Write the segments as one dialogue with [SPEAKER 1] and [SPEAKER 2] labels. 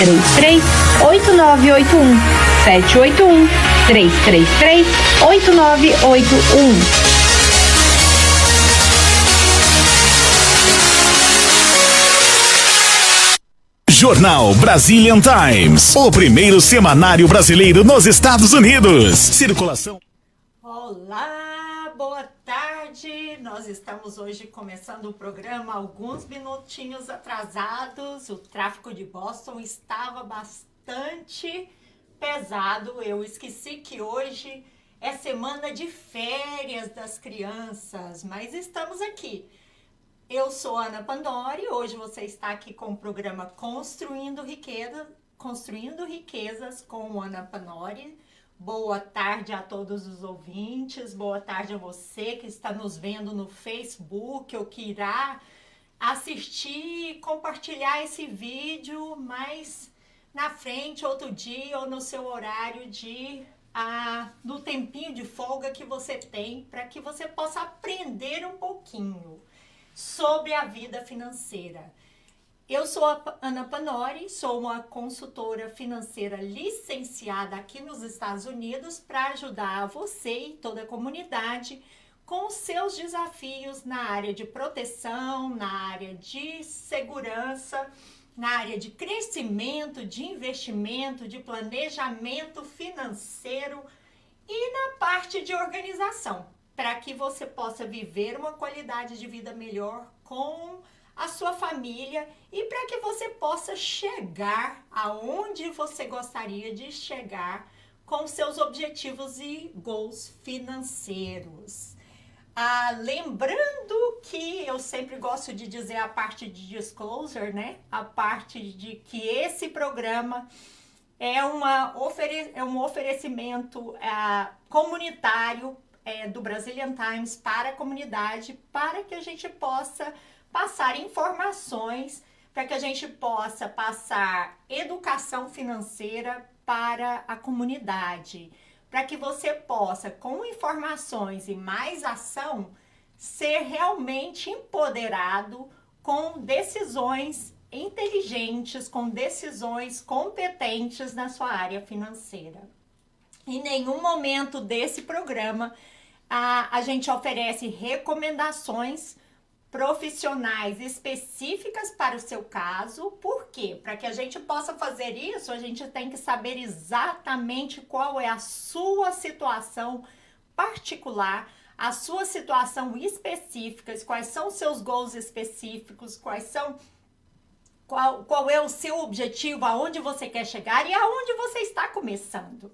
[SPEAKER 1] 33 8981 781 333 8981.
[SPEAKER 2] Jornal Brazilian Times, o primeiro semanário brasileiro nos Estados Unidos. Circulação.
[SPEAKER 3] Olá, boa tarde. Nós estamos hoje começando o programa alguns minutinhos atrasados. O tráfego de Boston estava bastante pesado. Eu esqueci que hoje é semana de férias das crianças, mas estamos aqui. Eu sou Ana Pandori, hoje você está aqui com o programa Construindo Riquezas com Ana Pandori. Boa tarde a todos os ouvintes, boa tarde a você que está nos vendo no Facebook ou que irá assistir e compartilhar esse vídeo mais na frente, outro dia ou no seu horário no tempinho de folga que você tem, para que você possa aprender um pouquinho sobre a vida financeira. Eu sou a Ana Pandori, sou uma consultora financeira licenciada aqui nos Estados Unidos para ajudar você e toda a comunidade com os seus desafios na área de proteção, na área de segurança, na área de crescimento, de investimento, de planejamento financeiro e na parte de organização, para que você possa viver uma qualidade de vida melhor com a sua família e para que você possa chegar aonde você gostaria de chegar com seus objetivos e goals financeiros. Lembrando que eu sempre gosto de dizer a parte de disclosure, né? A parte de que esse programa é um oferecimento comunitário do Brazilian Times para a comunidade, para que a gente possa passar informações, para que a gente possa passar educação financeira para a comunidade, para que você possa, com informações e mais ação, ser realmente empoderado com decisões inteligentes, com decisões competentes na sua área financeira. Em nenhum momento desse programa a gente oferece recomendações profissionais específicas para o seu caso. Por quê? Para que a gente possa fazer isso, a gente tem que saber exatamente qual é a sua situação particular, a sua situação específica, quais são os seus goals específicos, qual é o seu objetivo, aonde você quer chegar e aonde você está começando.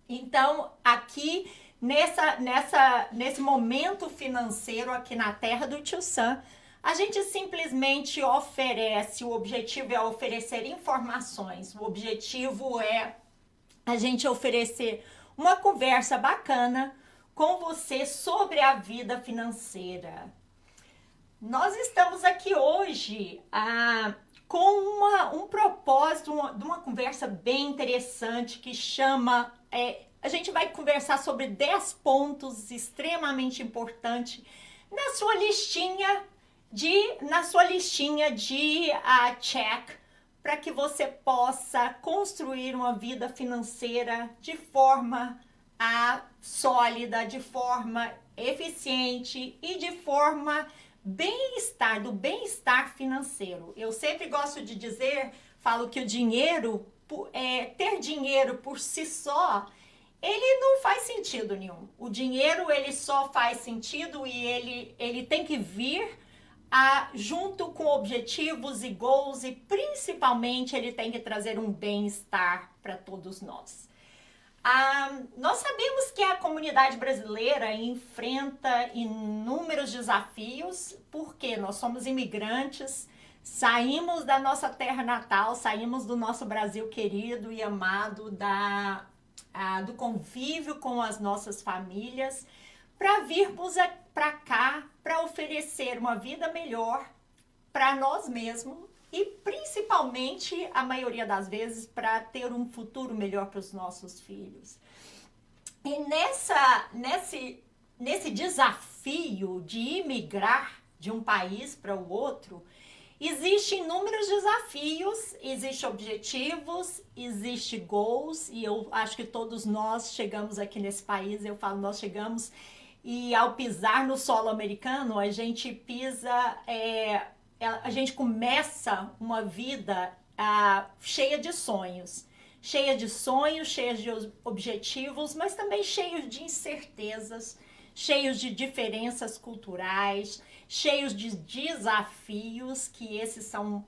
[SPEAKER 3] Então, aqui nesse momento financeiro aqui na terra do Tio Sam, a gente simplesmente oferece, o objetivo é oferecer informações, o objetivo é a gente oferecer uma conversa bacana com você sobre a vida financeira. Nós estamos aqui hoje com um propósito de uma conversa bem interessante que chama... a gente vai conversar sobre 10 pontos extremamente importantes na sua listinha de check, para que você possa construir uma vida financeira de forma sólida, de forma eficiente e de forma do bem-estar financeiro. Eu sempre gosto de falo que o dinheiro, ter dinheiro por si só, ele não faz sentido nenhum. O dinheiro, ele só faz sentido e ele tem que vir junto com objetivos e goals, e principalmente ele tem que trazer um bem-estar para todos nós. Nós sabemos que a comunidade brasileira enfrenta inúmeros desafios, porque nós somos imigrantes, saímos da nossa terra natal, saímos do nosso Brasil querido e amado, do convívio com as nossas famílias, para virmos para cá, para oferecer uma vida melhor para nós mesmos e principalmente, a maioria das vezes, para ter um futuro melhor para os nossos filhos. E nesse desafio de imigrar de um país para o outro, Existem inúmeros desafios, existem objetivos, existem goals, e eu acho que todos nós chegamos aqui nesse país, eu falo nós chegamos, e ao pisar no solo americano, a gente pisa, a gente começa uma vida cheia de sonhos, cheia de objetivos, mas também cheios de incertezas, cheios de diferenças culturais, cheios de desafios, que esses são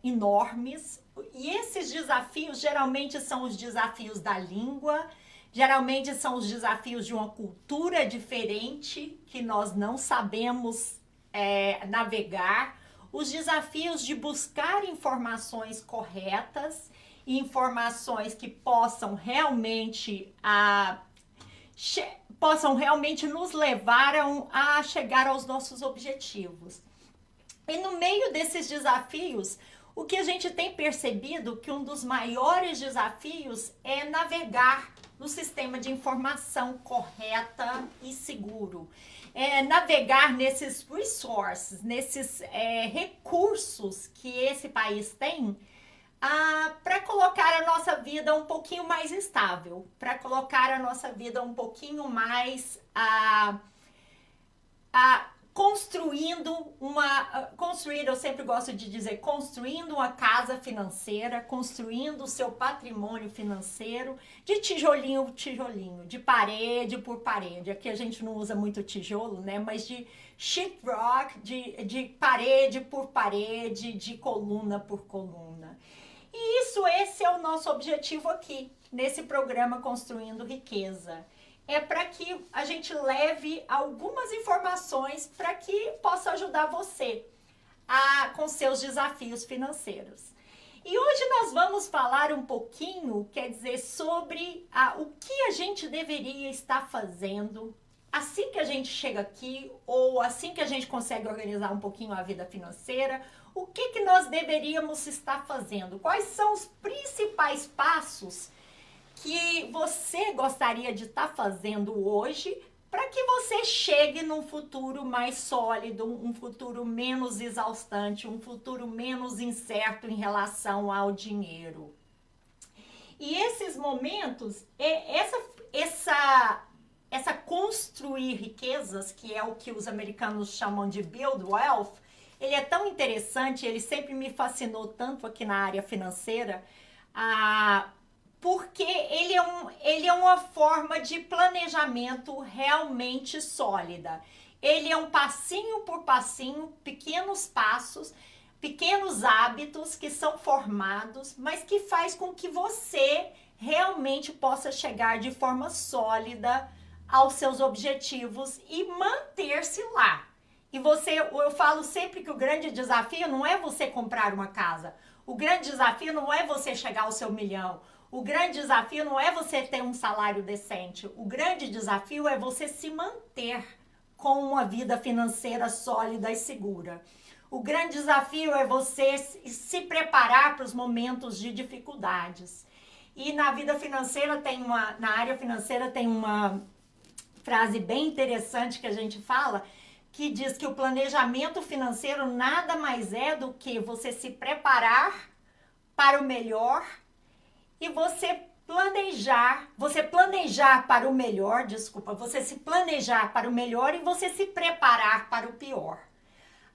[SPEAKER 3] enormes. E esses desafios geralmente são os desafios da língua, geralmente são os desafios de uma cultura diferente que nós não sabemos navegar, os desafios de buscar informações corretas, informações que possam realmente nos levar a chegar aos nossos objetivos. E no meio desses desafios, o que a gente tem percebido que um dos maiores desafios é navegar no sistema de informação correta e seguro. Navegar nesses resources, nesses recursos que esse país tem, para colocar a nossa vida um pouquinho mais estável, para colocar a nossa vida um pouquinho mais construir, eu sempre gosto de dizer, construindo uma casa financeira, construindo o seu patrimônio financeiro, de tijolinho por tijolinho, de parede por parede. Aqui a gente não usa muito tijolo, né? Mas de sheetrock, de parede por parede, de coluna por coluna. E esse é o nosso objetivo aqui, nesse programa Construindo Riqueza. É para que a gente leve algumas informações para que possa ajudar você com seus desafios financeiros. E hoje nós vamos falar um pouquinho, quer dizer, sobre o que a gente deveria estar fazendo assim que a gente chega aqui ou assim que a gente consegue organizar um pouquinho a vida financeira. O que nós deveríamos estar fazendo? Quais são os principais passos que você gostaria de estar fazendo hoje para que você chegue num futuro mais sólido, um futuro menos exaustante, um futuro menos incerto em relação ao dinheiro? E esses momentos, essa construir riquezas, que é o que os americanos chamam de build wealth, ele é tão interessante, ele sempre me fascinou tanto aqui na área financeira, porque ele é uma forma de planejamento realmente sólida. Ele é um passinho por passinho, pequenos passos, pequenos hábitos que são formados, mas que faz com que você realmente possa chegar de forma sólida aos seus objetivos e manter-se lá. E eu falo sempre que o grande desafio não é você comprar uma casa. O grande desafio não é você chegar ao seu 1 milhão. O grande desafio não é você ter um salário decente. O grande desafio é você se manter com uma vida financeira sólida e segura. O grande desafio é você se preparar para os momentos de dificuldades. E na vida financeira na área financeira tem uma frase bem interessante que a gente fala, que diz que o planejamento financeiro nada mais é do que você se preparar para o melhor e você planejar para o melhor, você se planejar para o melhor e você se preparar para o pior.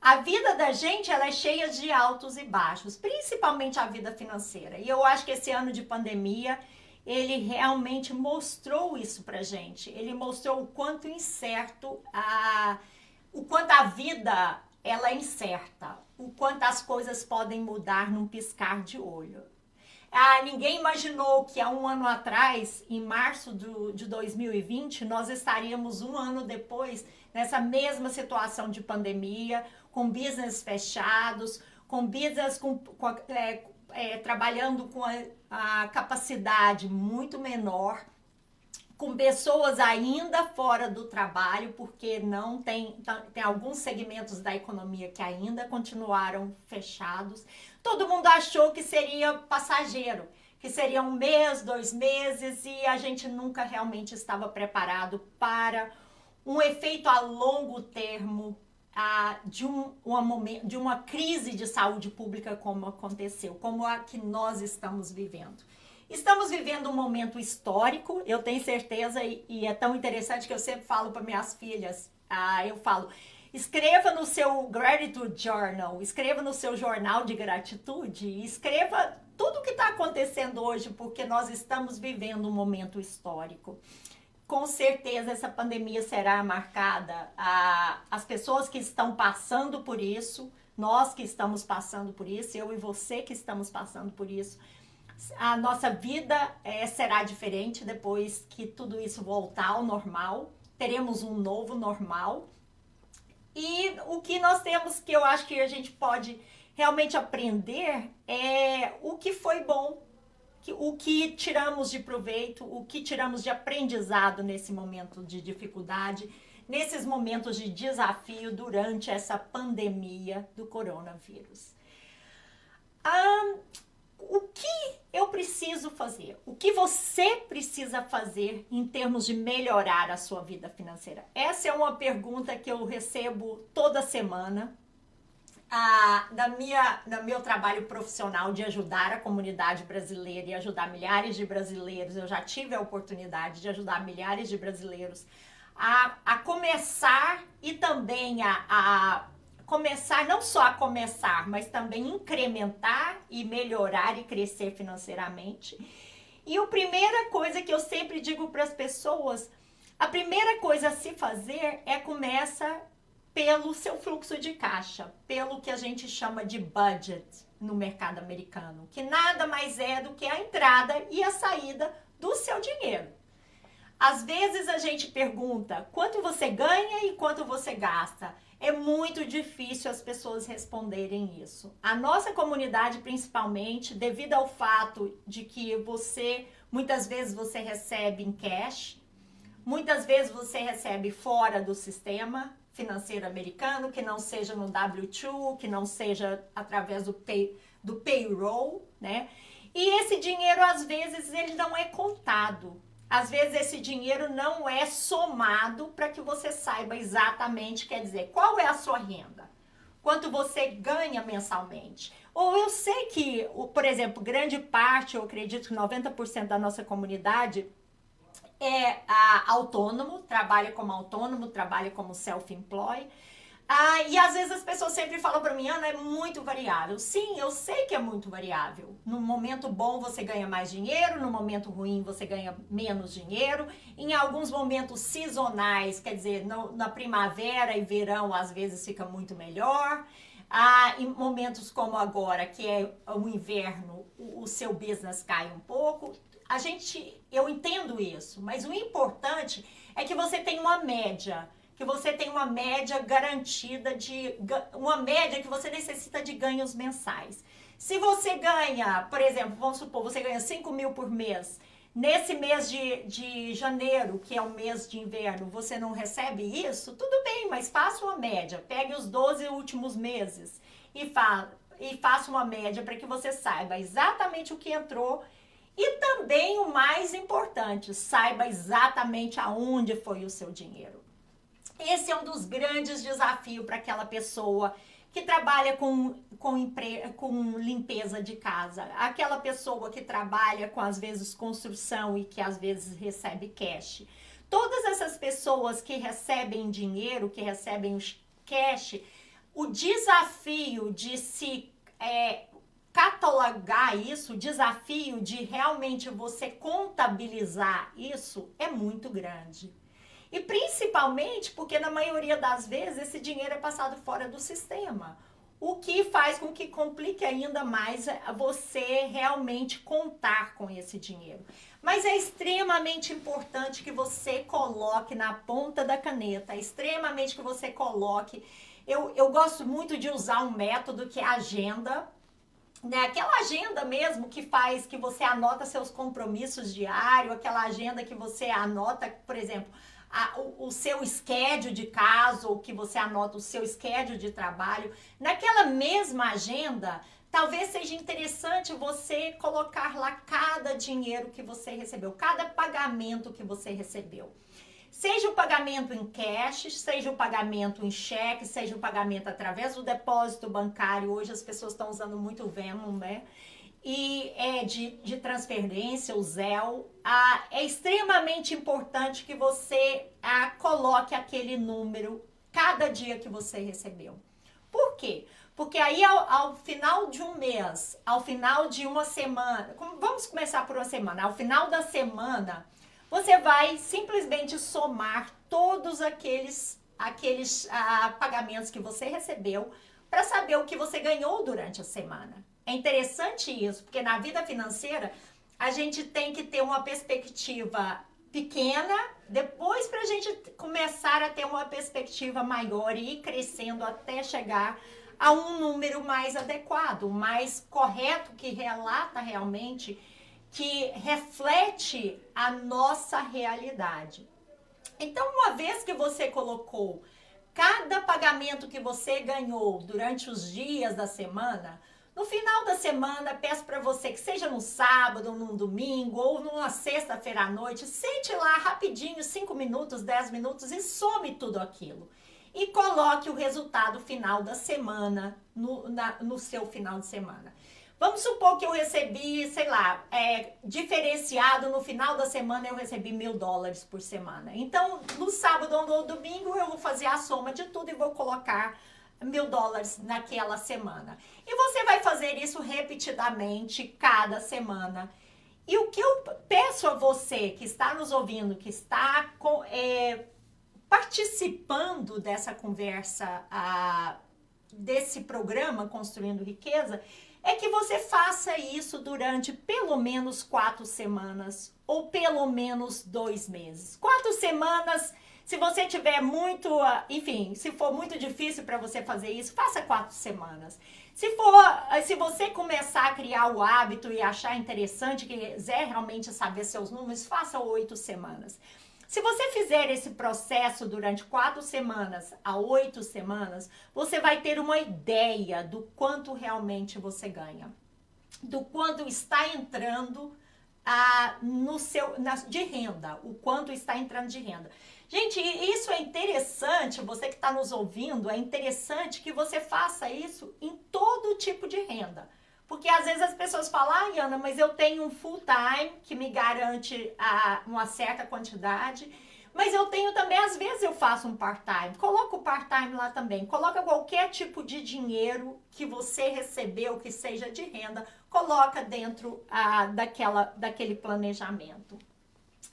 [SPEAKER 3] A vida da gente, ela é cheia de altos e baixos, principalmente a vida financeira. E eu acho que esse ano de pandemia, ele realmente mostrou isso pra gente. Ele mostrou o quanto incerto, o quanto a vida ela é incerta, o quanto as coisas podem mudar num piscar de olho. Ninguém imaginou que há um ano atrás, em março de 2020, nós estaríamos um ano depois nessa mesma situação de pandemia, com business fechados, com business trabalhando com a capacidade muito menor, com pessoas ainda fora do trabalho, porque não tem alguns segmentos da economia que ainda continuaram fechados. Todo mundo achou que seria passageiro, que seria 1 mês, 2 meses, e a gente nunca realmente estava preparado para um efeito a longo termo de uma crise de saúde pública como aconteceu, como a que nós estamos vivendo. Estamos vivendo um momento histórico, eu tenho certeza, e é tão interessante que eu sempre falo para minhas filhas, eu falo, escreva no seu Gratitude Journal, escreva no seu jornal de gratitude, escreva tudo o que está acontecendo hoje, porque nós estamos vivendo um momento histórico. Com certeza essa pandemia será marcada, as pessoas que estão passando por isso, nós que estamos passando por isso, eu e você que estamos passando por isso, a nossa vida será diferente depois que tudo isso voltar ao normal, teremos um novo normal. E o que nós temos, que eu acho que a gente pode realmente aprender, é o que foi bom, o que tiramos de proveito, o que tiramos de aprendizado nesse momento de dificuldade, nesses momentos de desafio durante essa pandemia do coronavírus. O que eu preciso fazer? O que você precisa fazer em termos de melhorar a sua vida financeira? Essa é uma pergunta que eu recebo toda semana. No meu trabalho profissional de ajudar a comunidade brasileira e ajudar milhares de brasileiros, eu já tive a oportunidade de ajudar milhares de brasileiros a começar e também começar, não só a começar, mas também incrementar e melhorar e crescer financeiramente. E a primeira coisa que eu sempre digo para as pessoas, a primeira coisa a se fazer começa pelo seu fluxo de caixa, pelo que a gente chama de budget no mercado americano, que nada mais é do que a entrada e a saída do seu dinheiro. Às vezes a gente pergunta quanto você ganha e quanto você gasta. É muito difícil as pessoas responderem isso. A nossa comunidade, principalmente, devido ao fato de que muitas vezes você recebe em cash, muitas vezes você recebe fora do sistema financeiro americano, que não seja no W-2, que não seja através do payroll, né? E esse dinheiro, às vezes, ele não é contado. Às vezes esse dinheiro não é somado para que você saiba exatamente, quer dizer, qual é a sua renda, quanto você ganha mensalmente. Ou eu sei que, por exemplo, grande parte, eu acredito que 90% da nossa comunidade é autônomo, trabalha como self-employed. E às vezes as pessoas sempre falam para mim, Ana, é muito variável. Sim, eu sei que é muito variável. No momento bom você ganha mais dinheiro, no momento ruim você ganha menos dinheiro. Em alguns momentos sazonais, quer dizer, na primavera e verão às vezes fica muito melhor. Em momentos como agora, que é o inverno, o seu business cai um pouco. Eu entendo isso, mas o importante é que você tenha uma média. Que você tem uma média garantida uma média que você necessita de ganhos mensais. Se você ganha, por exemplo, vamos supor, você ganha 5 mil por mês, nesse mês de janeiro, que é o mês de inverno, você não recebe isso, tudo bem, mas faça uma média, pegue os 12 últimos meses e faça uma média para que você saiba exatamente o que entrou. E também o mais importante, saiba exatamente aonde foi o seu dinheiro. Esse é um dos grandes desafios para aquela pessoa que trabalha com limpeza de casa. Aquela pessoa que trabalha com, às vezes, construção e que, às vezes, recebe cash. Todas essas pessoas que recebem dinheiro, que recebem cash, o desafio de se catalogar isso, o desafio de realmente você contabilizar isso é muito grande. E principalmente porque na maioria das vezes esse dinheiro é passado fora do sistema. O que faz com que complique ainda mais você realmente contar com esse dinheiro. Mas é extremamente importante que você coloque na ponta da caneta, é extremamente que você coloque. Eu gosto muito de usar um método que é a agenda, né? Aquela agenda mesmo que faz que você anota seus compromissos diários, aquela agenda que você anota, por exemplo, o seu schedule de casa, ou que você anota o seu schedule de trabalho. Naquela mesma agenda, talvez seja interessante você colocar lá cada dinheiro que você recebeu, cada pagamento que você recebeu. Seja o pagamento em cash, seja o pagamento em cheque, seja o pagamento através do depósito bancário. Hoje as pessoas estão usando muito o Venmo, né? E de transferência, o Zelle. É extremamente importante que você coloque aquele número cada dia que você recebeu. Por quê? Porque aí ao final de um mês, ao final de uma semana, vamos começar por uma semana, ao final da semana, você vai simplesmente somar todos aqueles pagamentos que você recebeu para saber o que você ganhou durante a semana. É interessante isso, porque na vida financeira a gente tem que ter uma perspectiva pequena, depois para a gente começar a ter uma perspectiva maior e ir crescendo até chegar a um número mais adequado, mais correto, que relata realmente, que reflete a nossa realidade. Então, uma vez que você colocou cada pagamento que você ganhou durante os dias da semana, no final da semana, peço para você que seja no sábado, num domingo ou numa sexta-feira à noite, sente lá rapidinho, 5 minutos, 10 minutos e some tudo aquilo. E coloque o resultado final da semana no seu final de semana. Vamos supor que eu recebi, sei lá, diferenciado no final da semana eu recebi $1.000 por semana. Então, no sábado ou no domingo eu vou fazer a soma de tudo e vou colocar $1.000 naquela semana. E você vai fazer isso repetidamente cada semana. E o que eu peço a você que está nos ouvindo, que está participando dessa conversa, desse programa Construindo Riqueza, é que você faça isso durante pelo menos 4 semanas ou pelo menos 2 meses. 4 semanas, se você tiver muito, enfim, se for muito difícil para você fazer isso, faça 4 semanas. Se você começar a criar o hábito e achar interessante, quiser realmente saber seus números, faça 8 semanas. Se você fizer esse processo durante 4 semanas a 8 semanas, você vai ter uma ideia do quanto realmente você ganha, do quanto está entrando de renda, o quanto está entrando de renda. Gente, isso é interessante, você que está nos ouvindo, é interessante que você faça isso em todo tipo de renda. Porque às vezes as pessoas falam, Ana, mas eu tenho um full time que me garante uma certa quantidade, mas eu tenho também, às vezes eu faço um part-time. Coloca o part-time lá também, coloca qualquer tipo de dinheiro que você recebeu, que seja de renda, coloca dentro daquele planejamento.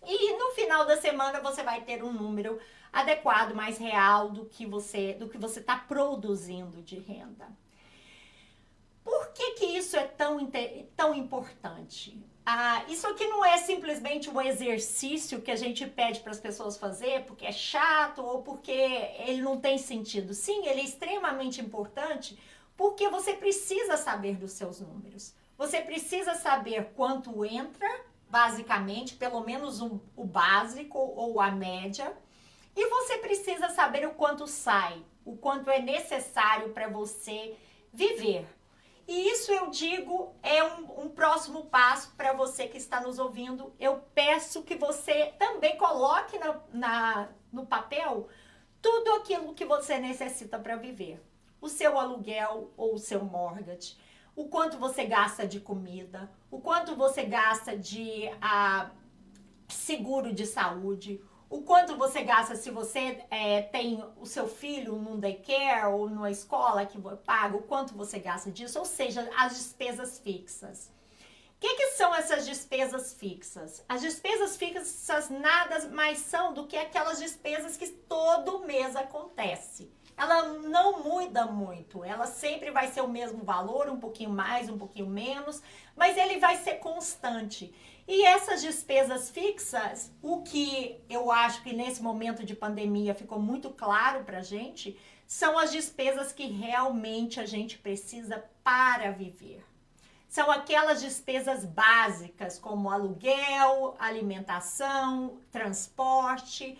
[SPEAKER 3] E no final da semana você vai ter um número adequado, mais real do que você está produzindo de renda. Por que isso é tão importante? Isso aqui não é simplesmente um exercício que a gente pede para as pessoas fazer porque é chato ou porque ele não tem sentido. Sim, ele é extremamente importante porque você precisa saber dos seus números. Você precisa saber quanto entra, basicamente, pelo menos o básico ou a média. E você precisa saber o quanto sai, o quanto é necessário para você viver. E isso eu digo é um próximo passo para você que está nos ouvindo. Eu peço que você também coloque no papel tudo aquilo que você necessita para viver. O seu aluguel ou o seu mortgage, o quanto você gasta de comida, o quanto você gasta de seguro de saúde, o quanto você gasta se você tem o seu filho num daycare ou numa escola que paga, o quanto você gasta disso, ou seja, as despesas fixas. O que são essas despesas fixas? As despesas fixas nada mais são do que aquelas despesas que todo mês acontece. Ela não muda muito, ela sempre vai ser o mesmo valor, um pouquinho mais, um pouquinho menos, mas ele vai ser constante. E essas despesas fixas, o que eu acho que nesse momento de pandemia ficou muito claro pra gente, são as despesas que realmente a gente precisa para viver. São aquelas despesas básicas, como aluguel, alimentação, transporte,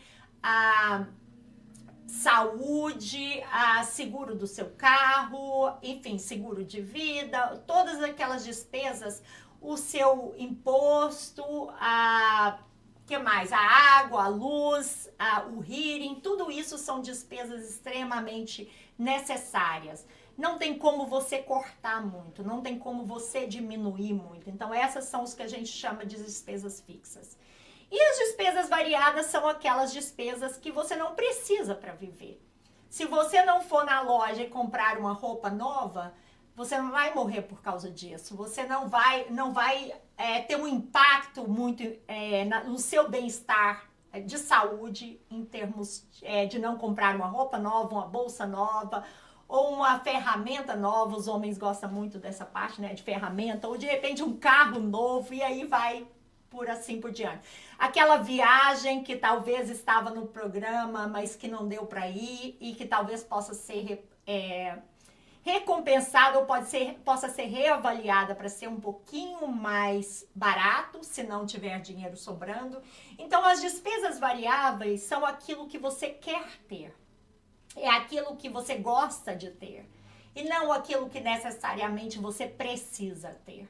[SPEAKER 3] saúde, seguro do seu carro, enfim, seguro de vida, todas aquelas despesas, o seu imposto, que mais? A água, a luz, o heating, tudo isso são despesas extremamente necessárias. Não tem como você cortar muito, não tem como você diminuir muito. Então, essas são os que a gente chama de despesas fixas. E as despesas variadas são aquelas despesas que você não precisa para viver. Se você não for na loja e comprar uma roupa nova, você não vai morrer por causa disso. Você não vai ter um impacto muito no seu bem-estar de saúde, em termos de não comprar uma roupa nova, uma bolsa nova, ou uma ferramenta nova. Os homens gostam muito dessa parte, né, de ferramenta, ou de repente um carro novo, e aí vai por assim por diante. Aquela viagem que talvez estava no programa, mas que não deu para ir e que talvez possa ser recompensada ou possa ser reavaliada para ser um pouquinho mais barato, se não tiver dinheiro sobrando. Então, as despesas variáveis são aquilo que você quer ter. É aquilo que você gosta de ter. E não aquilo que necessariamente você precisa ter.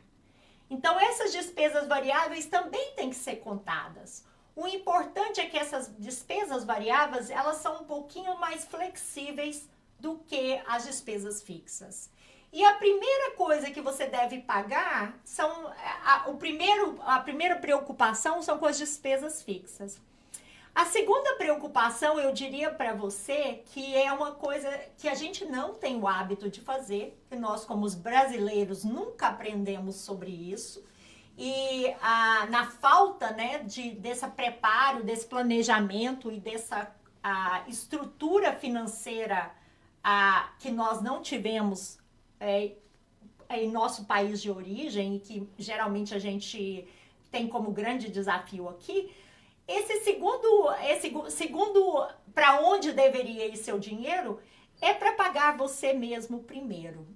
[SPEAKER 3] Então, essas despesas variáveis também têm que ser contadas. O importante é que essas despesas variáveis, elas são um pouquinho mais flexíveis do que as despesas fixas. E a primeira coisa que você deve pagar a primeira preocupação são com as despesas fixas. A segunda preocupação, eu diria para você, que é uma coisa que a gente não tem o hábito de fazer, que nós, como os brasileiros, nunca aprendemos sobre isso. E na falta, né, desse preparo, desse planejamento e dessa estrutura financeira que nós não tivemos em nosso país de origem, e que geralmente a gente tem como grande desafio aqui, esse segundo para onde deveria ir seu dinheiro é para pagar você mesmo primeiro.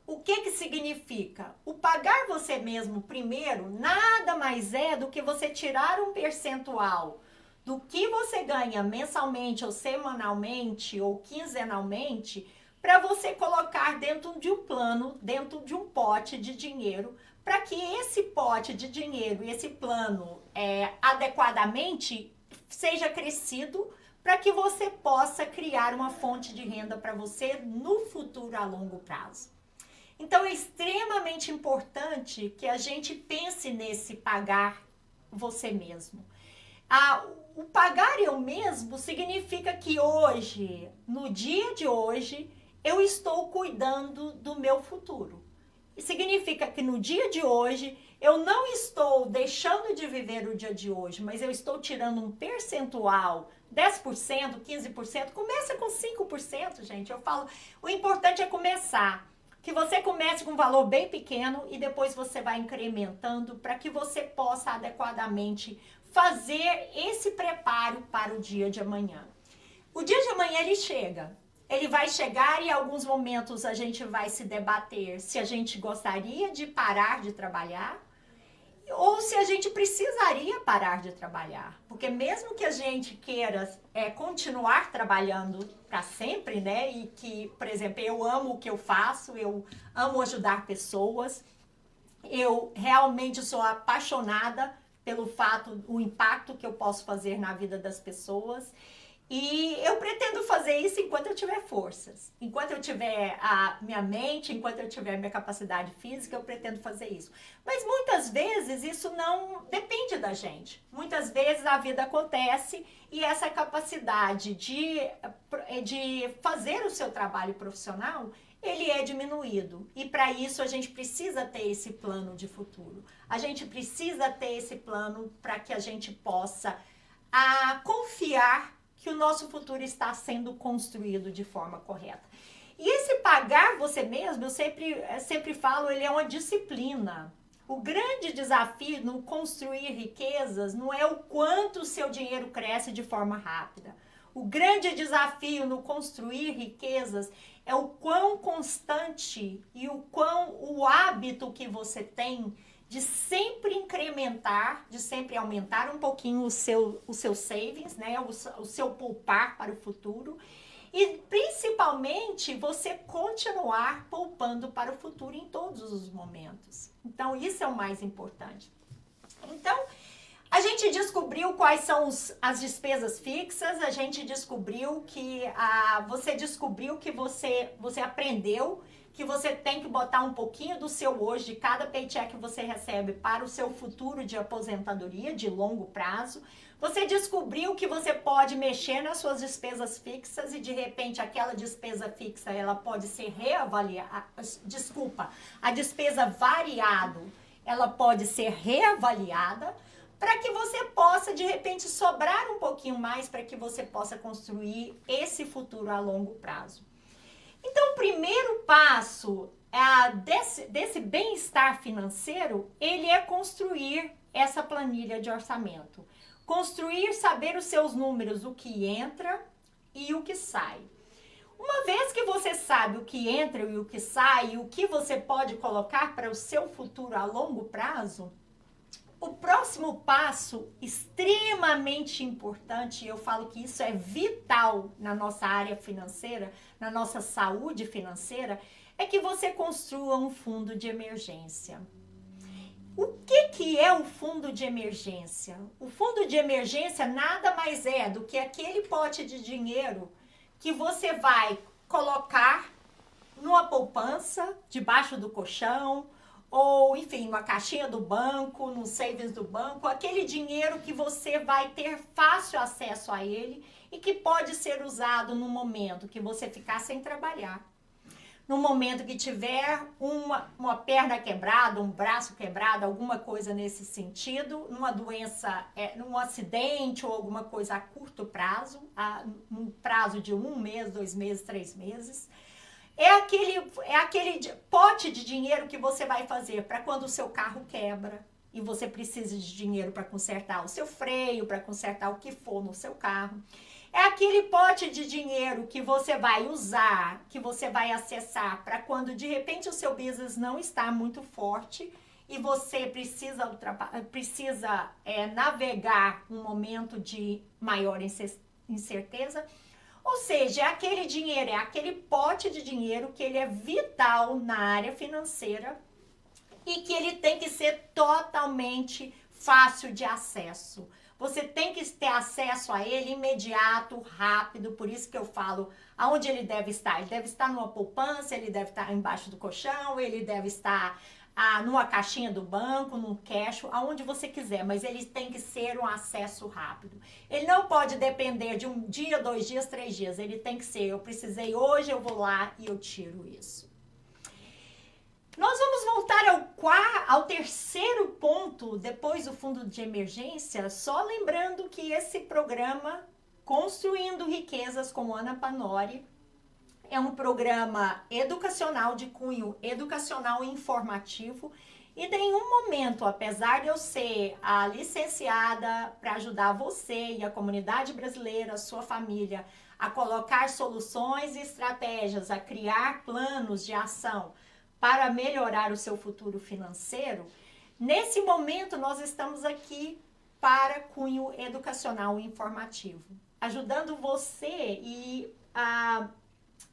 [SPEAKER 3] O que significa? O pagar você mesmo primeiro nada mais é do que você tirar um percentual do que você ganha mensalmente ou semanalmente ou quinzenalmente para você colocar dentro de um plano, dentro de um pote de dinheiro, para que esse pote de dinheiro e esse plano adequadamente seja crescido, para que você possa criar uma fonte de renda para você no futuro a longo prazo. Então, é extremamente importante que a gente pense nesse pagar você mesmo. O pagar eu mesmo significa que hoje, no dia de hoje, eu estou cuidando do meu futuro. Significa que no dia de hoje, eu não estou deixando de viver o dia de hoje, mas eu estou tirando um percentual, 10%, 15%, começa com 5%, gente. Eu falo, o importante é começar. Que você comece com um valor bem pequeno e depois você vai incrementando para que você possa adequadamente fazer esse preparo para o dia de amanhã. O dia de amanhã ele chega. Ele vai chegar e em alguns momentos a gente vai se debater se a gente gostaria de parar de trabalhar ou se a gente precisaria parar de trabalhar. Porque mesmo que a gente queira continuar trabalhando para sempre, né? E que, por exemplo, eu amo o que eu faço, eu amo ajudar pessoas, eu realmente sou apaixonada pelo fato, o impacto que eu posso fazer na vida das pessoas. E eu pretendo fazer isso enquanto eu tiver forças. Enquanto eu tiver a minha mente, enquanto eu tiver a minha capacidade física, eu pretendo fazer isso. Mas muitas vezes isso não depende da gente. Muitas vezes a vida acontece e essa capacidade de fazer o seu trabalho profissional, ele é diminuído. E para isso a gente precisa ter esse plano de futuro. A gente precisa ter esse plano para que a gente possa confiar que o nosso futuro está sendo construído de forma correta. E esse pagar você mesmo, eu sempre falo, ele é uma disciplina. O grande desafio no construir riquezas não é o quanto o seu dinheiro cresce de forma rápida. O grande desafio no construir riquezas é o quão constante e o hábito que você tem de sempre incrementar, de sempre aumentar um pouquinho o seu savings, né? O seu poupar para o futuro. E principalmente você continuar poupando para o futuro em todos os momentos. Então, isso é o mais importante. Então, a gente gente descobriu quais são as despesas fixas, a gente descobriu que você aprendeu que você tem que botar um pouquinho do seu hoje, de cada paycheck que você recebe, para o seu futuro de aposentadoria de longo prazo. Você descobriu que você pode mexer nas suas despesas fixas e de repente aquela despesa fixa ela pode ser reavaliada. Desculpa, a despesa variável ela pode ser reavaliada para que você possa de repente sobrar um pouquinho mais para que você possa construir esse futuro a longo prazo. Então, o primeiro passo desse bem-estar financeiro, ele é construir essa planilha de orçamento. Construir, saber os seus números, o que entra e o que sai. Uma vez que você sabe o que entra e o que sai, e o que você pode colocar para o seu futuro a longo prazo, o próximo passo, extremamente importante, e eu falo que isso é vital na nossa área financeira, na nossa saúde financeira, é que você construa um fundo de emergência. O que é um fundo de emergência? O fundo de emergência nada mais é do que aquele pote de dinheiro que você vai colocar numa poupança, debaixo do colchão, ou, enfim, numa caixinha do banco, num savings do banco, aquele dinheiro que você vai ter fácil acesso a ele e que pode ser usado no momento que você ficar sem trabalhar. No momento que tiver uma perna quebrada, um braço quebrado, alguma coisa nesse sentido, numa doença, num acidente ou alguma coisa a curto prazo, num prazo de 1 mês, 2 meses, 3 meses. É aquele pote de dinheiro que você vai fazer para quando o seu carro quebra e você precisa de dinheiro para consertar o seu freio, para consertar o que for no seu carro. É aquele pote de dinheiro que você vai usar, que você vai acessar para quando de repente o seu business não está muito forte e você precisa navegar um momento de maior incerteza. Ou seja, é aquele dinheiro, é aquele pote de dinheiro que ele é vital na área financeira e que ele tem que ser totalmente fácil de acesso. Você tem que ter acesso a ele imediato, rápido, por isso que eu falo aonde ele deve estar. Ele deve estar numa poupança, ele deve estar embaixo do colchão, ele deve estar numa caixinha do banco, num cash, aonde você quiser, mas ele tem que ser um acesso rápido. Ele não pode depender de 1 dia, 2 dias, 3 dias. Ele tem que ser, eu precisei hoje, eu vou lá e eu tiro isso. Nós vamos voltar ao terceiro ponto, depois do fundo de emergência, só lembrando que esse programa, Construindo Riquezas com Ana Panori, é um programa educacional de cunho educacional e informativo e em nenhum momento, apesar de eu ser a licenciada para ajudar você e a comunidade brasileira, a sua família, a colocar soluções e estratégias, a criar planos de ação para melhorar o seu futuro financeiro, nesse momento nós estamos aqui para cunho educacional e informativo, ajudando você e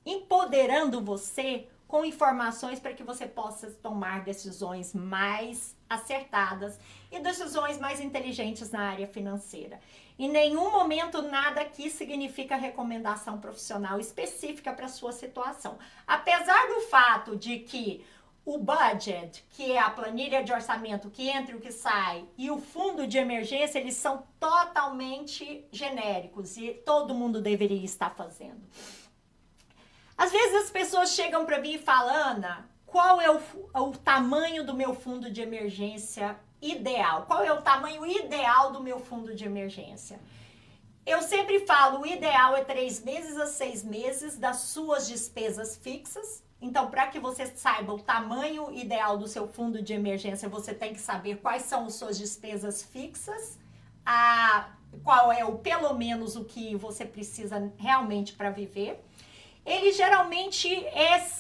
[SPEAKER 3] empoderando você com informações para que você possa tomar decisões mais acertadas e decisões mais inteligentes na área financeira. Em nenhum momento nada aqui significa recomendação profissional específica para a sua situação. Apesar do fato de que o budget, que é a planilha de orçamento, que entra e o que sai, e o fundo de emergência, eles são totalmente genéricos e todo mundo deveria estar fazendo. Às vezes as pessoas chegam para mim e falam, Ana, qual é o tamanho do meu fundo de emergência ideal? Qual é o tamanho ideal do meu fundo de emergência? Eu sempre falo, o ideal é 3 meses a 6 meses das suas despesas fixas. Então, para que você saiba o tamanho ideal do seu fundo de emergência, você tem que saber quais são as suas despesas fixas, qual é pelo menos o que você precisa realmente para viver. Ele geralmente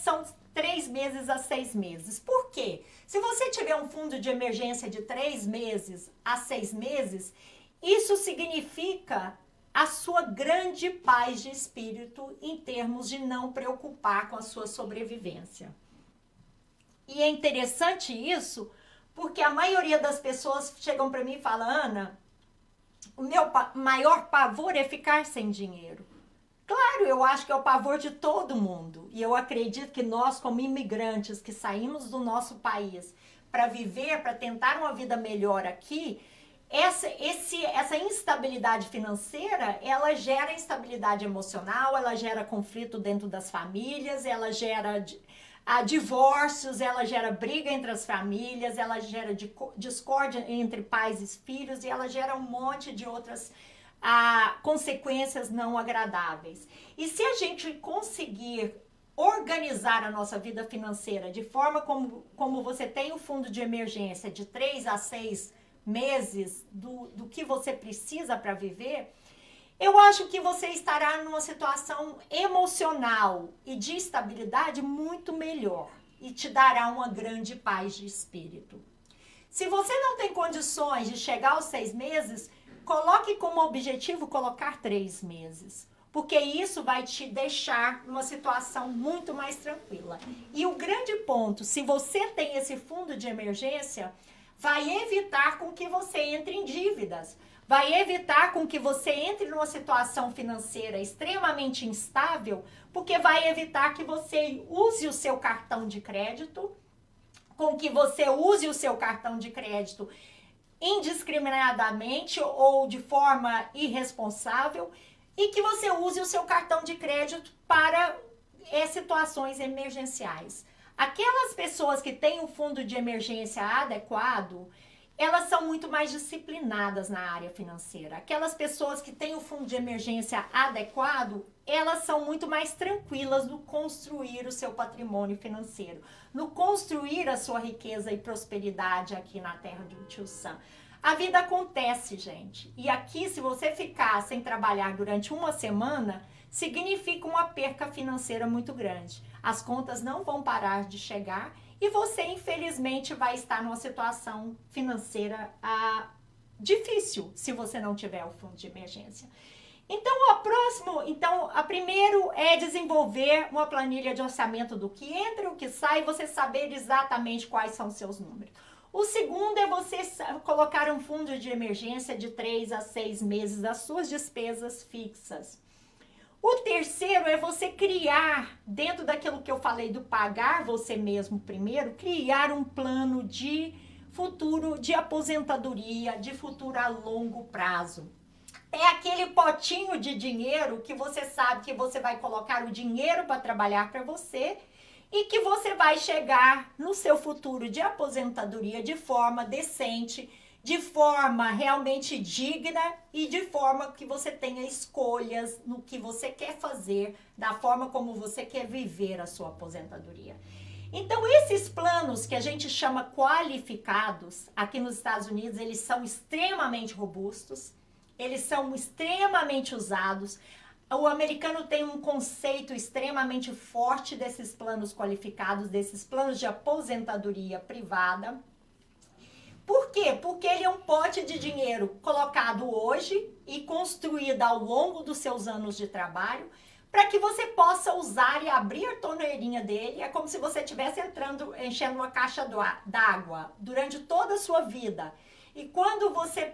[SPEAKER 3] são 3 meses a 6 meses. Por quê? Se você tiver um fundo de emergência de 3 meses a 6 meses, isso significa a sua grande paz de espírito em termos de não preocupar com a sua sobrevivência. E é interessante isso, porque a maioria das pessoas chegam para mim e falam, Ana, o meu maior pavor é ficar sem dinheiro. Claro, eu acho que é o pavor de todo mundo. E eu acredito que nós, como imigrantes que saímos do nosso país para viver, para tentar uma vida melhor aqui, essa instabilidade financeira, ela gera instabilidade emocional, ela gera conflito dentro das famílias, ela gera divórcios, ela gera briga entre as famílias, ela gera discórdia entre pais e filhos, e ela gera um monte de outras consequências não agradáveis. E se a gente conseguir organizar a nossa vida financeira de forma como você tem o fundo de emergência de 3 a 6 meses do que você precisa para viver, eu acho que você estará numa situação emocional e de estabilidade muito melhor e te dará uma grande paz de espírito. Se você não tem condições de chegar aos 6 meses, coloque como objetivo colocar 3 meses, porque isso vai te deixar numa situação muito mais tranquila. E o grande ponto, se você tem esse fundo de emergência, vai evitar com que você entre em dívidas, vai evitar com que você entre numa situação financeira extremamente instável, porque vai evitar que você use o seu cartão de crédito, com que você use o seu cartão de crédito indiscriminadamente ou de forma irresponsável, e que você use o seu cartão de crédito para situações emergenciais. Aquelas pessoas que têm um fundo de emergência adequado, elas são muito mais disciplinadas na área financeira. Aquelas pessoas que têm o fundo de emergência adequado, elas são muito mais tranquilas no construir o seu patrimônio financeiro, no construir a sua riqueza e prosperidade aqui na terra do Tio Sam. A vida acontece, gente. E aqui, se você ficar sem trabalhar durante uma semana, significa uma perca financeira muito grande. As contas não vão parar de chegar e você, infelizmente, vai estar numa situação financeira difícil se você não tiver o fundo de emergência. Então, a primeiro é desenvolver uma planilha de orçamento do que entra e o que sai, você saber exatamente quais são os seus números. O segundo é você colocar um fundo de emergência de 3 a 6 meses das suas despesas fixas. O terceiro é você criar, dentro daquilo que eu falei do pagar você mesmo primeiro, criar um plano de futuro, de aposentadoria, de futuro a longo prazo. É aquele potinho de dinheiro que você sabe que você vai colocar o dinheiro para trabalhar para você e que você vai chegar no seu futuro de aposentadoria de forma decente, de forma realmente digna e de forma que você tenha escolhas no que você quer fazer, da forma como você quer viver a sua aposentadoria. Então, esses planos que a gente chama qualificados, aqui nos Estados Unidos, eles são extremamente robustos, eles são extremamente usados. O americano tem um conceito extremamente forte desses planos qualificados, desses planos de aposentadoria privada. Por quê? Porque ele é um pote de dinheiro colocado hoje e construído ao longo dos seus anos de trabalho para que você possa usar e abrir a torneirinha dele. É como se você estivesse enchendo uma caixa d'água durante toda a sua vida. E quando você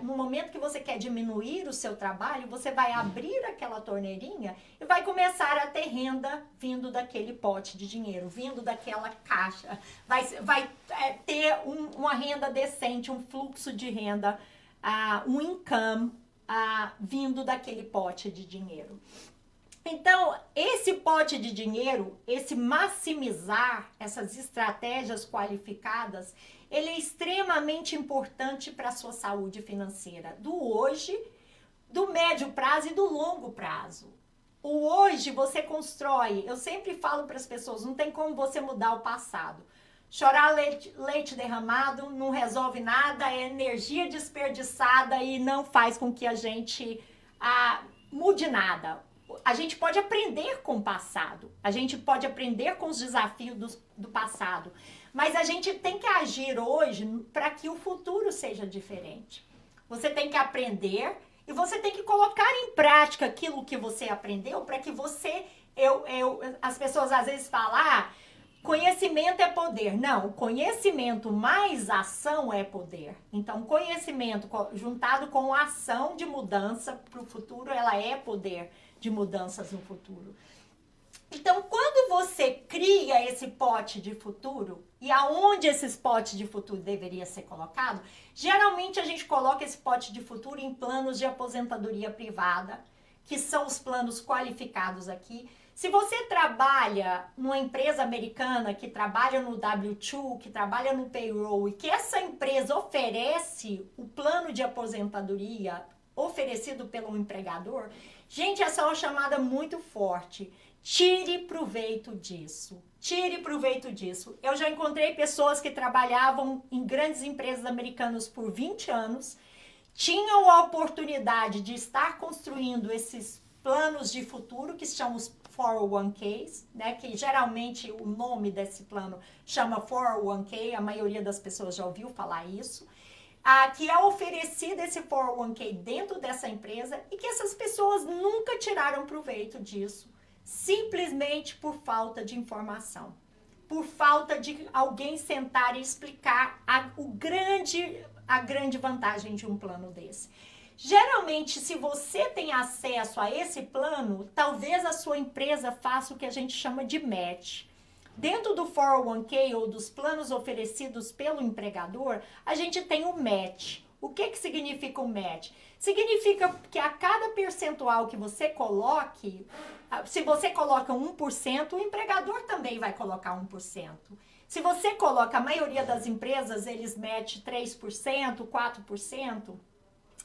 [SPEAKER 3] no momento que você quer diminuir o seu trabalho, você vai abrir aquela torneirinha e vai começar a ter renda vindo daquele pote de dinheiro, vindo daquela caixa. Vai ter uma renda decente, um fluxo de renda, um income vindo daquele pote de dinheiro. Então, esse pote de dinheiro, esse maximizar essas estratégias qualificadas, ele é extremamente importante para a sua saúde financeira, do hoje, do médio prazo e do longo prazo. O hoje você constrói, eu sempre falo para as pessoas, não tem como você mudar o passado. Chorar leite derramado não resolve nada, é energia desperdiçada e não faz com que a gente mude nada. A gente pode aprender com o passado, a gente pode aprender com os desafios do passado, mas a gente tem que agir hoje para que o futuro seja diferente. Você tem que aprender e você tem que colocar em prática aquilo que você aprendeu para que você... As pessoas às vezes falam, conhecimento é poder. Não, conhecimento mais ação é poder. Então, conhecimento juntado com ação de mudança para o futuro, ela é poder de mudanças no futuro. Então, quando você cria esse pote de futuro, e aonde esse pote de futuro deveria ser colocado, geralmente a gente coloca esse pote de futuro em planos de aposentadoria privada, que são os planos qualificados aqui. Se você trabalha numa empresa americana que trabalha no W2, que trabalha no payroll e que essa empresa oferece o plano de aposentadoria oferecido pelo empregador, gente, essa é uma chamada muito forte. Tire proveito disso. Tire proveito disso. Eu já encontrei pessoas que trabalhavam em grandes empresas americanas por 20 anos, tinham a oportunidade de estar construindo esses planos de futuro, que são os 401ks, né? Que geralmente o nome desse plano chama 401k, a maioria das pessoas já ouviu falar isso. Que é oferecido esse 401k dentro dessa empresa e que essas pessoas nunca tiraram proveito disso. Simplesmente por falta de informação, por falta de alguém sentar e explicar a grande vantagem de um plano desse. Geralmente, se você tem acesso a esse plano, talvez a sua empresa faça o que a gente chama de match. Dentro do 401k ou dos planos oferecidos pelo empregador, a gente tem o match. O que significa o match? Significa que a cada percentual que você coloque, se você coloca 1%, o empregador também vai colocar 1%. Se você coloca, a maioria das empresas, eles match 3%, 4%.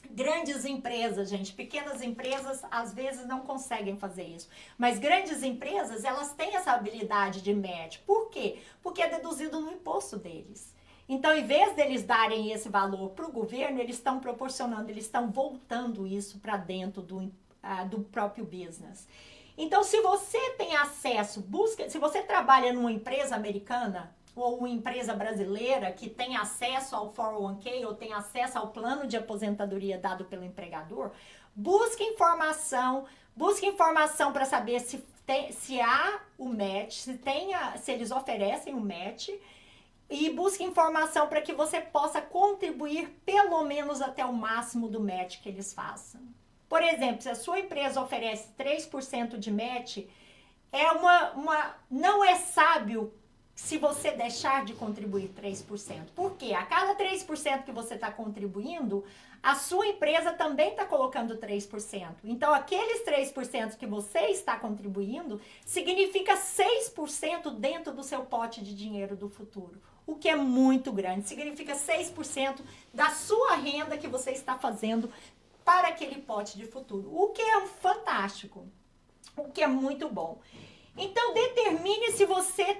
[SPEAKER 3] Grandes empresas, gente, pequenas empresas às vezes não conseguem fazer isso. Mas grandes empresas, elas têm essa habilidade de match. Por quê? Porque é deduzido no imposto deles. Então, em vez deles darem esse valor para o governo, eles estão proporcionando, eles estão voltando isso para dentro do próprio business. Então, se você tem acesso, se você trabalha numa empresa americana ou uma empresa brasileira que tem acesso ao 401k ou tem acesso ao plano de aposentadoria dado pelo empregador, busque informação para saber se há o match, se eles oferecem o match. E busque informação para que você possa contribuir pelo menos até o máximo do match que eles façam. Por exemplo, se a sua empresa oferece 3% de match, não é sábio se você deixar de contribuir 3%. Por quê? A cada 3% que você está contribuindo, a sua empresa também está colocando 3%. Então, aqueles 3% que você está contribuindo significa 6% dentro do seu pote de dinheiro do futuro. O que é muito grande. Significa 6% da sua renda que você está fazendo para aquele pote de futuro. O que é fantástico. O que é muito bom. Então, determine se você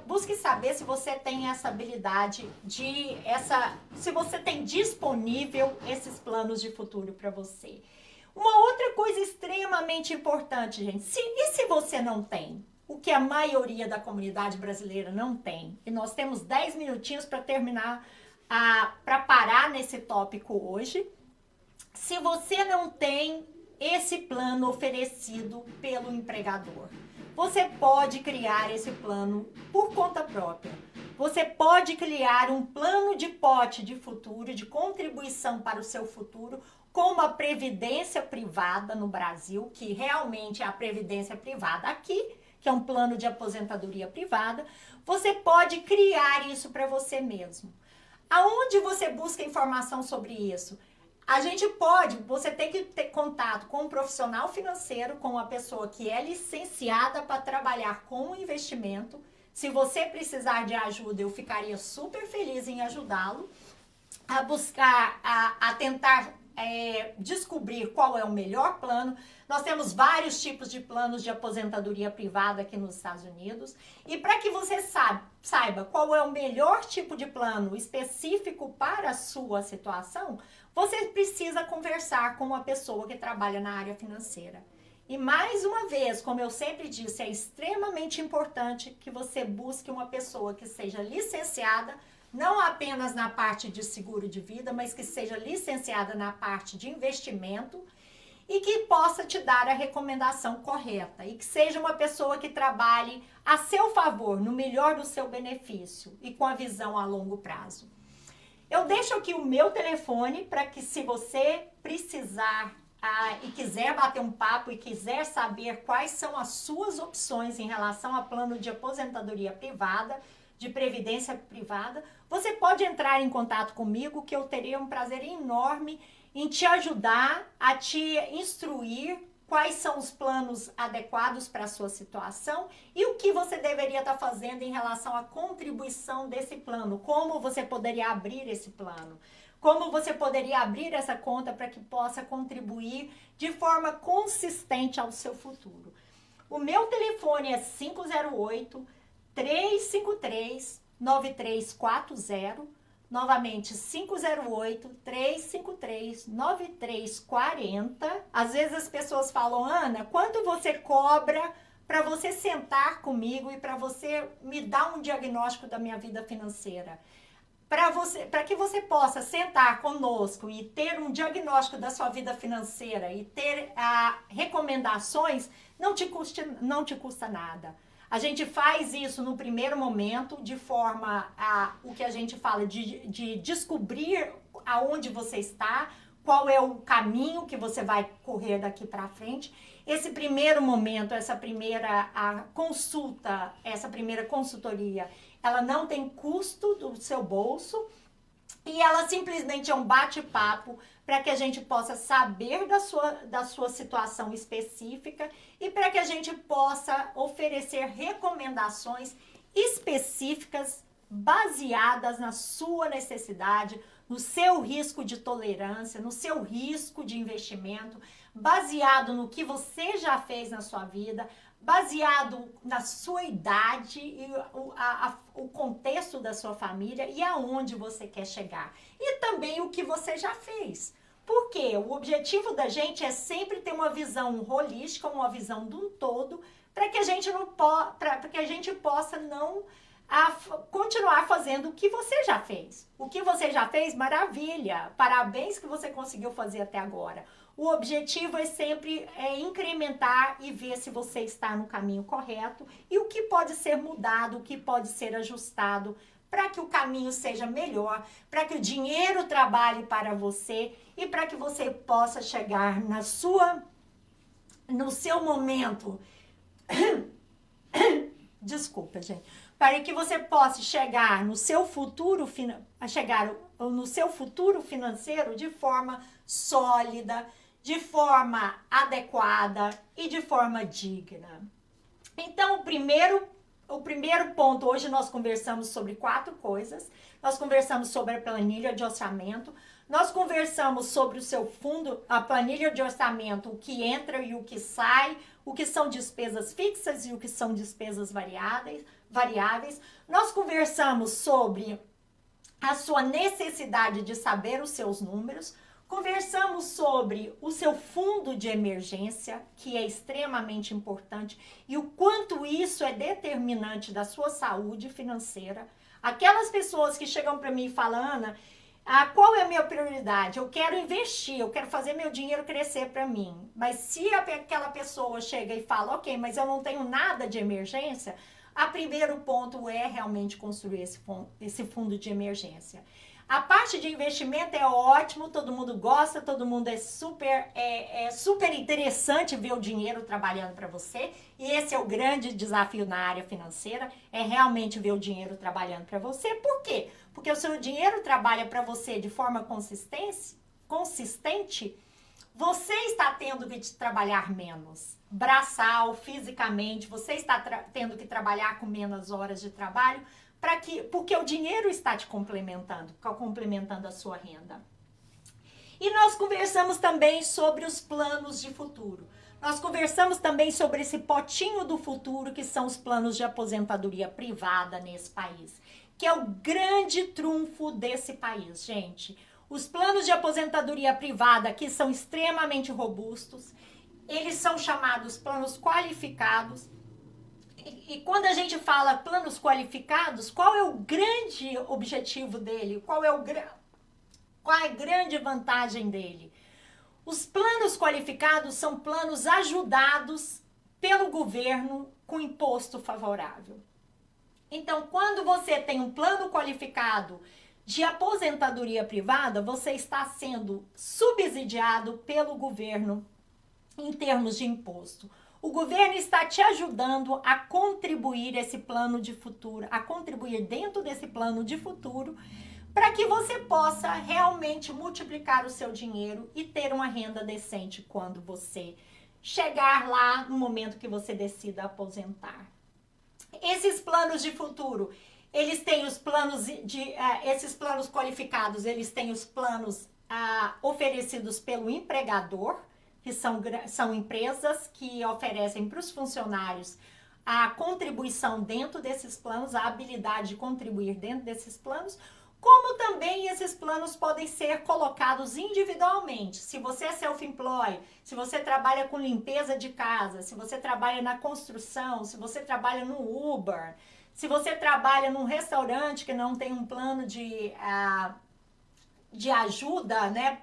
[SPEAKER 3] busque saber se você tem essa habilidade se você tem disponível esses planos de futuro para você. Uma outra coisa extremamente importante, gente, e se você não tem? O que a maioria da comunidade brasileira não tem. E nós temos 10 minutinhos para terminar, para parar nesse tópico hoje. Se você não tem esse plano oferecido pelo empregador, você pode criar esse plano por conta própria. Você pode criar um plano de pote de futuro, de contribuição para o seu futuro, como a previdência privada no Brasil, que realmente é a previdência privada aqui, que é um plano de aposentadoria privada. Você pode criar isso para você mesmo. Aonde você busca informação sobre isso? Você tem que ter contato com um profissional financeiro, com uma pessoa que é licenciada para trabalhar com investimento. Se você precisar de ajuda, eu ficaria super feliz em ajudá-lo a buscar, a tentar descobrir qual é o melhor plano. Nós temos vários tipos de planos de aposentadoria privada aqui nos Estados Unidos. E para que você saiba qual é o melhor tipo de plano específico para a sua situação, você precisa conversar com uma pessoa que trabalha na área financeira. E mais uma vez, como eu sempre disse, é extremamente importante que você busque uma pessoa que seja licenciada, não apenas na parte de seguro de vida, mas que seja licenciada na parte de investimento e que possa te dar a recomendação correta e que seja uma pessoa que trabalhe a seu favor, no melhor do seu benefício e com a visão a longo prazo. Eu deixo aqui o meu telefone para que, se você precisar e quiser bater um papo e quiser saber quais são as suas opções em relação a plano de aposentadoria privada, de previdência privada, você pode entrar em contato comigo, que eu teria um prazer enorme em te ajudar, a te instruir quais são os planos adequados para a sua situação e o que você deveria estar fazendo em relação à contribuição desse plano, como você poderia abrir esse plano, como você poderia abrir essa conta para que possa contribuir de forma consistente ao seu futuro. O meu telefone é 508-353-9340, novamente 508-353-9340. Às vezes as pessoas falam: Ana, quanto você cobra para você sentar comigo e para você me dar um diagnóstico da minha vida financeira? Para que você possa sentar conosco e ter um diagnóstico da sua vida financeira e ter recomendações, não te custa nada. A gente faz isso no primeiro momento, de forma o que a gente fala de descobrir aonde você está, qual é o caminho que você vai correr daqui para frente. Esse primeiro momento, essa primeira consulta, essa primeira consultoria, ela não tem custo do seu bolso e ela simplesmente é um bate-papo para que a gente possa saber da sua situação específica e para que a gente possa oferecer recomendações específicas baseadas na sua necessidade, no seu risco de tolerância, no seu risco de investimento, baseado no que você já fez na sua vida, baseado na sua idade e o contexto da sua família e aonde você quer chegar. E também o que você já fez. Porque o objetivo da gente é sempre ter uma visão holística, uma visão de um todo, para que a gente possa não continuar fazendo o que você já fez. O que você já fez, maravilha! Parabéns que você conseguiu fazer até agora. O objetivo é sempre incrementar e ver se você está no caminho correto e o que pode ser mudado, o que pode ser ajustado para que o caminho seja melhor, para que o dinheiro trabalhe para você e para que você possa chegar no seu momento. Desculpa, gente. Para que você possa chegar no seu futuro financeiro de forma sólida, de forma adequada e de forma digna. Então, o primeiro ponto, hoje nós conversamos sobre 4 coisas. Nós conversamos sobre a planilha de orçamento, nós conversamos sobre o seu fundo, a planilha de orçamento, o que entra e o que sai, o que são despesas fixas e o que são despesas variáveis. Nós conversamos sobre a sua necessidade de saber os seus números. Conversamos sobre o seu fundo de emergência, que é extremamente importante, e o quanto isso é determinante da sua saúde financeira. Aquelas pessoas que chegam para mim e falam: Ana, qual é a minha prioridade? Eu quero investir, eu quero fazer meu dinheiro crescer para mim. Mas se aquela pessoa chega e fala: ok, mas eu não tenho nada de emergência, o primeiro ponto é realmente construir esse fundo de emergência. A parte de investimento é ótimo, todo mundo gosta, todo mundo é super interessante ver o dinheiro trabalhando para você. E esse é o grande desafio na área financeira, é realmente ver o dinheiro trabalhando para você. Por quê? Porque o seu dinheiro trabalha para você de forma consistente, você está tendo que trabalhar menos, braçal, fisicamente, você está tendo que trabalhar com menos horas de trabalho, porque o dinheiro está te complementando a sua renda. E nós conversamos também sobre os planos de futuro. Nós conversamos também sobre esse potinho do futuro, que são os planos de aposentadoria privada nesse país, que é o grande trunfo desse país, gente. Os planos de aposentadoria privada aqui são extremamente robustos, eles são chamados planos qualificados. E quando a gente fala planos qualificados, qual é o grande objetivo dele? Qual é a grande vantagem dele? Os planos qualificados são planos ajudados pelo governo com imposto favorável. Então, quando você tem um plano qualificado de aposentadoria privada, você está sendo subsidiado pelo governo em termos de imposto. O governo está te ajudando a contribuir esse plano de futuro, a contribuir dentro desse plano de futuro, para que você possa realmente multiplicar o seu dinheiro e ter uma renda decente quando você chegar lá no momento que você decida aposentar. Esses planos de futuro, eles têm os planos esses planos qualificados, eles têm os planos oferecidos pelo empregador, que são empresas que oferecem para os funcionários a contribuição dentro desses planos, a habilidade de contribuir dentro desses planos, como também esses planos podem ser colocados individualmente. Se você é self-employed, se você trabalha com limpeza de casa, se você trabalha na construção, se você trabalha no Uber, se você trabalha num restaurante que não tem um plano de ajuda, né,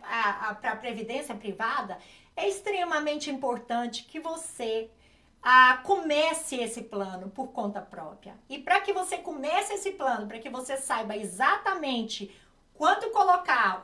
[SPEAKER 3] para a previdência privada, é extremamente importante que você comece esse plano por conta própria. E para que você comece esse plano, para que você saiba exatamente quanto colocar,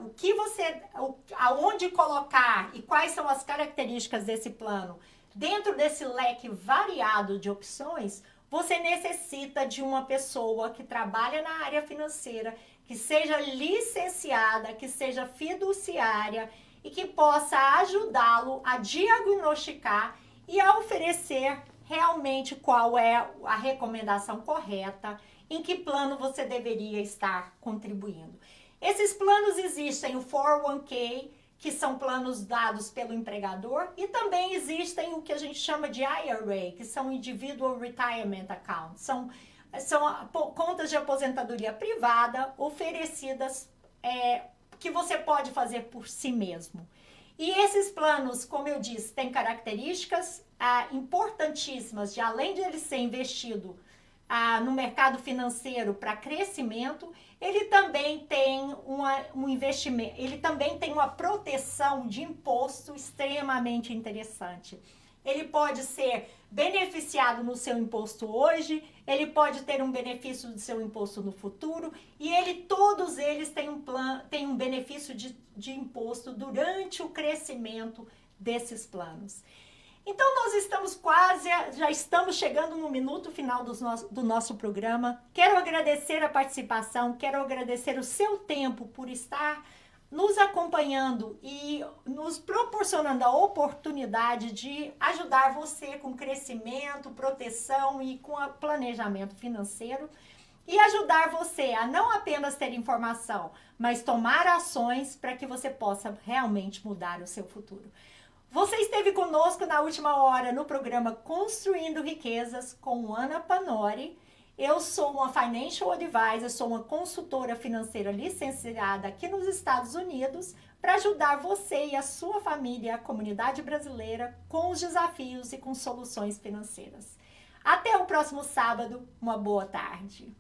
[SPEAKER 3] aonde colocar e quais são as características desse plano, dentro desse leque variado de opções, você necessita de uma pessoa que trabalha na área financeira, que seja licenciada, que seja fiduciária e que possa ajudá-lo a diagnosticar e a oferecer realmente qual é a recomendação correta, em que plano você deveria estar contribuindo. Esses planos existem, o 401k, que são planos dados pelo empregador, e também existem o que a gente chama de IRA, que são Individual Retirement Accounts, são contas de aposentadoria privada oferecidas que você pode fazer por si mesmo. E esses planos, como eu disse, têm características importantíssimas de, além de ele ser investido no mercado financeiro para crescimento, ele também tem um investimento, ele também tem uma proteção de imposto extremamente interessante. Ele pode ser beneficiado no seu imposto hoje, ele pode ter um benefício do seu imposto no futuro, e todos eles têm um benefício de imposto durante o crescimento desses planos. Então, nós estamos já estamos chegando no minuto final do nosso programa. Quero agradecer a participação, quero agradecer o seu tempo por estar nos acompanhando e nos proporcionando a oportunidade de ajudar você com crescimento, proteção e com planejamento financeiro, e ajudar você a não apenas ter informação, mas tomar ações para que você possa realmente mudar o seu futuro. Você esteve conosco na última hora no programa Construindo Riquezas com Ana Panori. Eu sou uma Financial Advisor, sou uma consultora financeira licenciada aqui nos Estados Unidos para ajudar você e a sua família, a comunidade brasileira, com os desafios e com soluções financeiras. Até o próximo sábado, uma boa tarde.